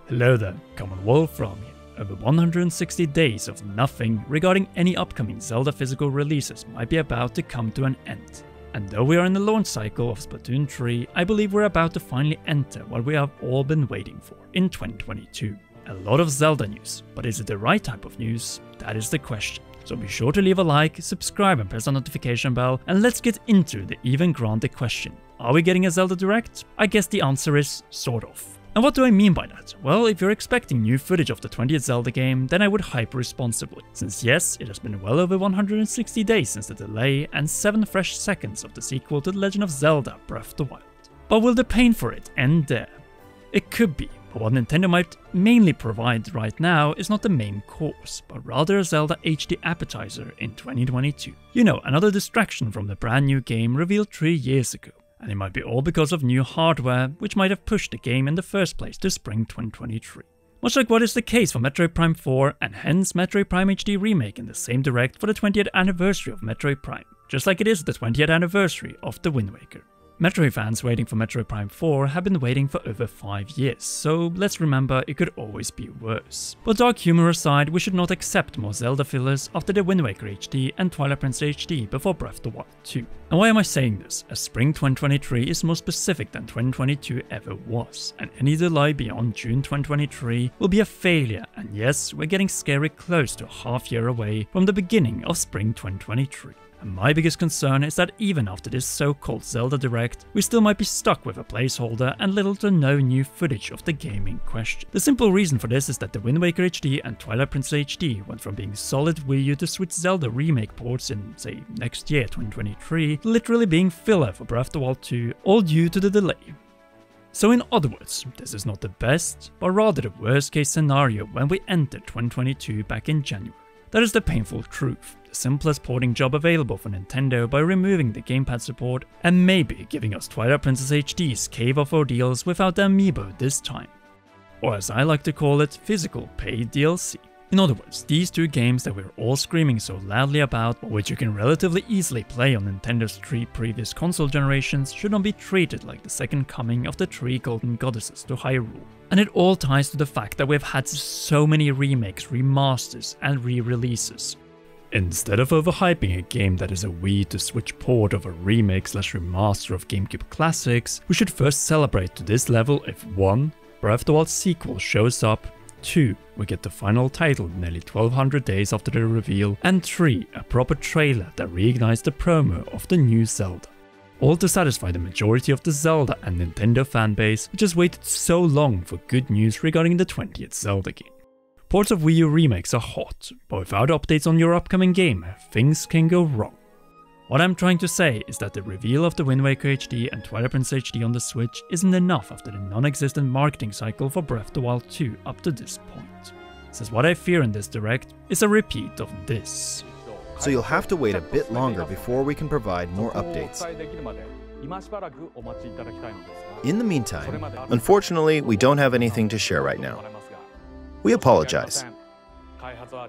Hello there, Common Wolf from here. Over 160 days of nothing regarding any upcoming Zelda physical releases might be about to come to an end. And though we are in the launch cycle of Splatoon 3, I believe we're about to finally enter what we have all been waiting for in 2022. A lot of Zelda news, but is it the right type of news? That is the question. So be sure to leave a like, subscribe and press the notification bell, and let's get into the even granted question. Are we getting a Zelda Direct? I guess the answer is sort of. And what do I mean by that? Well, if you're expecting new footage of the 20th Zelda game, then I would hype responsibly. Since yes, it has been well over 160 days since the delay and 7 fresh seconds of the sequel to The Legend of Zelda Breath of the Wild. But will the pain for it end there? It could be, but what Nintendo might mainly provide right now is not the main course, but rather a Zelda HD appetizer in 2022. You know, another distraction from the brand new game revealed 3 years ago. And it might be all because of new hardware, which might have pushed the game in the first place to spring 2023. Much like what is the case for Metroid Prime 4 and hence Metroid Prime HD Remake in the same direct for the 20th anniversary of Metroid Prime, just like it is the 20th anniversary of The Wind Waker. Metroid fans waiting for Metroid Prime 4 have been waiting for over 5 years, so let's remember it could always be worse. But dark humor aside, we should not accept more Zelda fillers after the Wind Waker HD and Twilight Princess HD before Breath of the Wild 2. And why am I saying this? As spring 2023 is more specific than 2022 ever was, and any delay beyond June 2023 will be a failure, and yes, we're getting scary close to a half year away from the beginning of spring 2023. And my biggest concern is that even after this so-called Zelda Direct, we still might be stuck with a placeholder and little to no new footage of the game in question. The simple reason for this is that the Wind Waker HD and Twilight Princess HD went from being solid Wii U to Switch Zelda remake ports in, say, next year 2023, to literally being filler for Breath of the Wild 2, all due to the delay. So in other words, this is not the best, but rather the worst case scenario when we entered 2022 back in January. That is the painful truth. The simplest porting job available for Nintendo by removing the gamepad support and maybe giving us Twilight Princess HD's Cave of Ordeals without the amiibo this time. Or as I like to call it, physical paid DLC. In other words, these two games that we're all screaming so loudly about, but which you can relatively easily play on Nintendo's 3 previous console generations, should not be treated like the second coming of the 3 golden goddesses to Hyrule. And it all ties to the fact that we've had so many remakes, remasters and re-releases. Instead of overhyping a game that is a Wii to Switch port of a remake/remaster of GameCube classics, we should first celebrate to this level if 1. Breath of the Wild sequel shows up, 2. We get the final title nearly 1200 days after the reveal, and 3. A proper trailer that reignites the promo of the new Zelda. All to satisfy the majority of the Zelda and Nintendo fanbase, which has waited so long for good news regarding the 20th Zelda game. Ports of Wii U remakes are hot, but without updates on your upcoming game, things can go wrong. What I'm trying to say is that the reveal of the Wind Waker HD and Twilight Princess HD on the Switch isn't enough after the non-existent marketing cycle for Breath of the Wild 2 up to this point. Since what I fear in this direct is a repeat of this. So you'll have to wait a bit longer before we can provide more updates. In the meantime, unfortunately, we don't have anything to share right now. We apologize.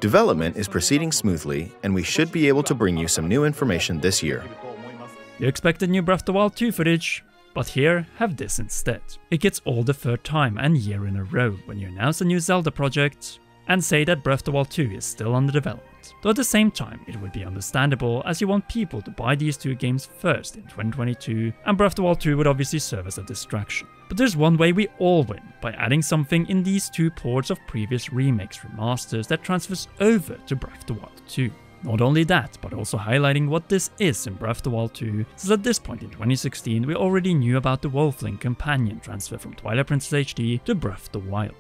Development is proceeding smoothly, and we should be able to bring you some new information this year. You expected new Breath of the Wild 2 footage, but here, have this instead. It gets all the third time and year in a row when you announce a new Zelda project and say that Breath of the Wild 2 is still under development. Though at the same time, it would be understandable as you want people to buy these 2 games first in 2022, and Breath of the Wild 2 would obviously serve as a distraction. But there's one way we all win, by adding something in these 2 ports of previous remakes remasters that transfers over to Breath of the Wild 2. Not only that, but also highlighting what this is in Breath of the Wild 2, since at this point in 2016 we already knew about the Wolfling companion transfer from Twilight Princess HD to Breath of the Wild.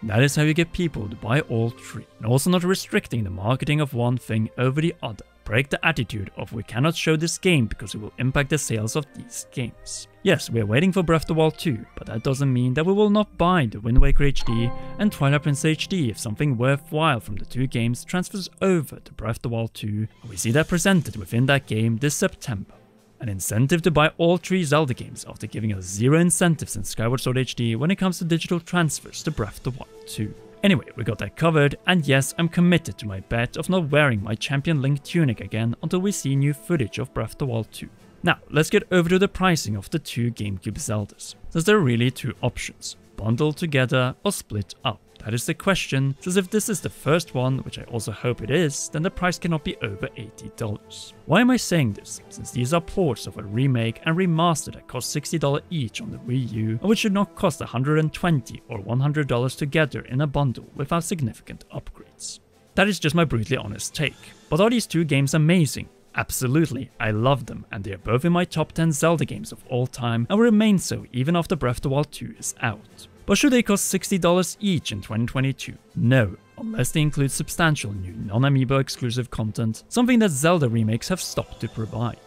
That is how you get people to buy all 3, and also not restricting the marketing of one thing over the other. Break the attitude of we cannot show this game because it will impact the sales of these games. Yes, we are waiting for Breath of the Wild 2, but that doesn't mean that we will not buy the Wind Waker HD and Twilight Princess HD if something worthwhile from the 2 games transfers over to Breath of the Wild 2, and we see that presented within that game this September. An incentive to buy all 3 Zelda games after giving us 0 incentives in Skyward Sword HD when it comes to digital transfers to Breath of the Wild 2. Anyway, we got that covered, and yes, I'm committed to my bet of not wearing my Champion Link tunic again until we see new footage of Breath of the Wild 2. Now, let's get over to the pricing of the 2 GameCube Zeldas, since there are really 2 options. bundled together or split up? That is the question, since if this is the first one, which I also hope it is, then the price cannot be over $80. Why am I saying this? Since these are ports of a remake and remaster that cost $60 each on the Wii U, and which should not cost $120 or $100 together in a bundle without significant upgrades. That is just my brutally honest take. But are these two games amazing? Absolutely, I love them, and they are both in my top 10 Zelda games of all time and will remain so even after Breath of the Wild 2 is out. But should they cost $60 each in 2022? No, unless they include substantial new non-Amiibo exclusive content, something that Zelda remakes have stopped to provide.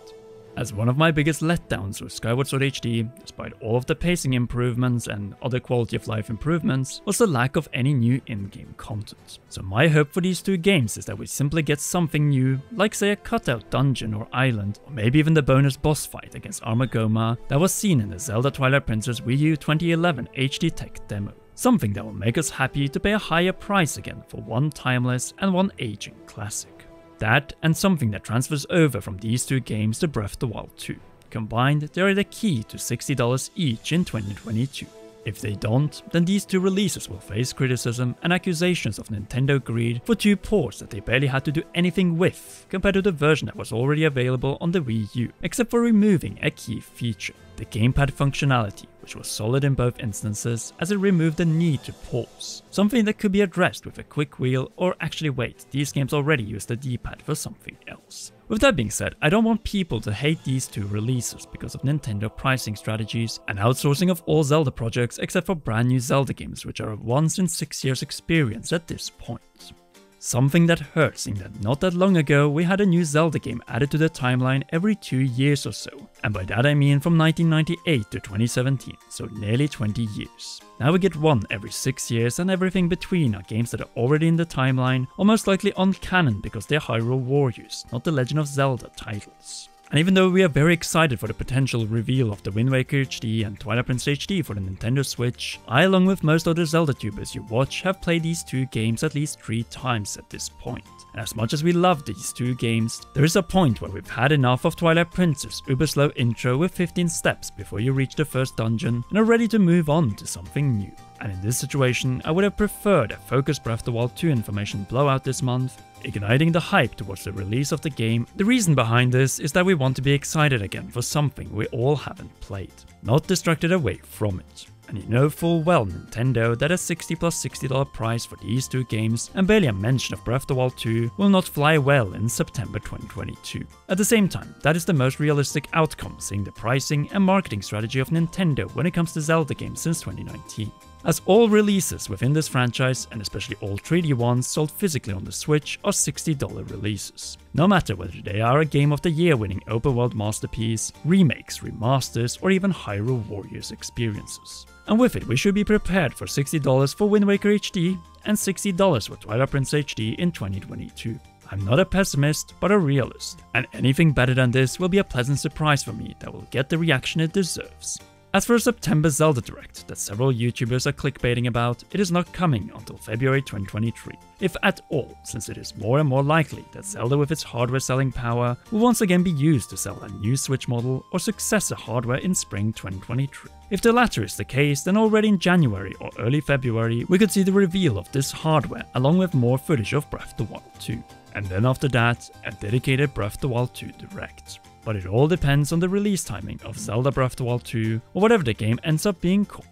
As one of my biggest letdowns with Skyward Sword HD, despite all of the pacing improvements and other quality of life improvements, was the lack of any new in-game content. So my hope for these two games is that we simply get something new, like say a cutout dungeon or island, or maybe even the bonus boss fight against Armagoma that was seen in the Zelda Twilight Princess Wii U 2011 HD Tech demo. Something that will make us happy to pay a higher price again for one timeless and one aging classic. That and something that transfers over from these two games to Breath of the Wild 2. Combined, they are the key to $60 each in 2022. If they don't, then these two releases will face criticism and accusations of Nintendo greed for two ports that they barely had to do anything with, compared to the version that was already available on the Wii U, except for removing a key feature, the gamepad functionality, which was solid in both instances as it removed the need to pause, something that could be addressed with a quick wheel, or actually wait, these games already use the D-pad for something else. With that being said, I don't want people to hate these two releases because of Nintendo pricing strategies and outsourcing of all Zelda projects except for brand new Zelda games, which are a once in 6 years experience at this point. Something that hurts in that not that long ago we had a new Zelda game added to the timeline every 2 years or so, and by that I mean from 1998 to 2017, so nearly 20 years. Now we get one every 6 years, and everything between are games that are already in the timeline, or most likely uncanon because they're Hyrule Warriors, not the Legend of Zelda titles. And even though we are very excited for the potential reveal of the Wind Waker HD and Twilight Princess HD for the Nintendo Switch, I, along with most other Zelda tubers you watch, have played these two games at least 3 times at this point. And as much as we love these two games, there is a point where we've had enough of Twilight Princess' uber slow intro with 15 steps before you reach the first dungeon and are ready to move on to something new. And in this situation, I would have preferred a focused Breath of the Wild 2 information blowout this month, igniting the hype towards the release of the game. The reason behind this is that we want to be excited again for something we all haven't played, not distracted away from it. And you know full well, Nintendo, that a $60 plus $60 price for these two games and barely a mention of Breath of the Wild 2 will not fly well in September 2022. At the same time, that is the most realistic outcome, seeing the pricing and marketing strategy of Nintendo when it comes to Zelda games since 2019. As all releases within this franchise, and especially all 3D ones sold physically on the Switch, are $60 releases. No matter whether they are a Game of the Year winning open world masterpiece, remakes, remasters, or even Hyrule Warriors experiences. And with it, we should be prepared for $60 for Wind Waker HD and $60 for Twilight Princess HD in 2022. I'm not a pessimist, but a realist, and anything better than this will be a pleasant surprise for me that will get the reaction it deserves. As for a September Zelda Direct that several YouTubers are clickbaiting about, it is not coming until February 2023, if at all, since it is more and more likely that Zelda with its hardware selling power will once again be used to sell a new Switch model or successor hardware in spring 2023. If the latter is the case, then already in January or early February we could see the reveal of this hardware along with more footage of Breath of the Wild 2. And then after that, a dedicated Breath of the Wild 2 Direct. But it all depends on the release timing of Zelda Breath of the Wild 2 or whatever the game ends up being called.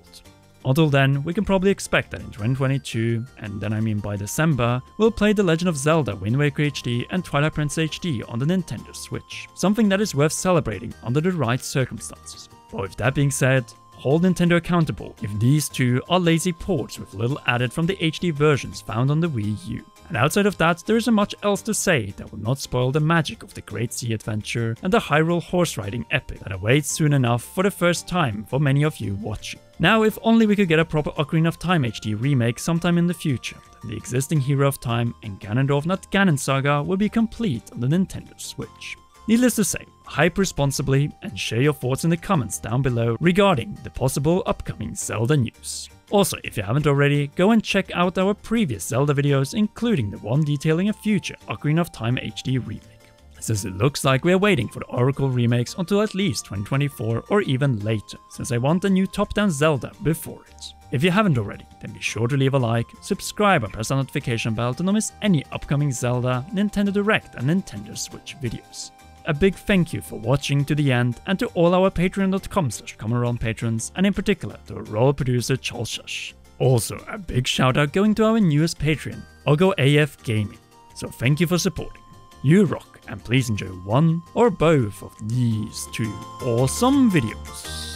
Until then, we can probably expect that in 2022, and then I mean by December, we'll play The Legend of Zelda Wind Waker HD and Twilight Princess HD on the Nintendo Switch, something that is worth celebrating under the right circumstances. But with that being said, hold Nintendo accountable if these two are lazy ports with little added from the HD versions found on the Wii U. And outside of that, there isn't much else to say that will not spoil the magic of the Great Sea Adventure and the Hyrule horse riding epic that awaits soon enough for the first time for many of you watching. Now, if only we could get a proper Ocarina of Time HD remake sometime in the future, then the existing Hero of Time and Ganondorf Not Ganon saga will be complete on the Nintendo Switch. Needless to say, hype responsibly and share your thoughts in the comments down below regarding the possible upcoming Zelda news. Also, if you haven't already, go and check out our previous Zelda videos, including the one detailing a future Ocarina of Time HD remake, since it looks like we are waiting for the Oracle remakes until at least 2024 or even later, since I want a new top-down Zelda before it. If you haven't already, then be sure to leave a like, subscribe and press the notification bell to not miss any upcoming Zelda, Nintendo Direct and Nintendo Switch videos. A big thank you for watching to the end, and to all our patreon.com/CommonRealm patrons, and in particular to our role producer Charles Shush. Also, a big shout out going to our newest Patreon, OgoAF Gaming. So thank you for supporting. You rock, and please enjoy one or both of these two awesome videos.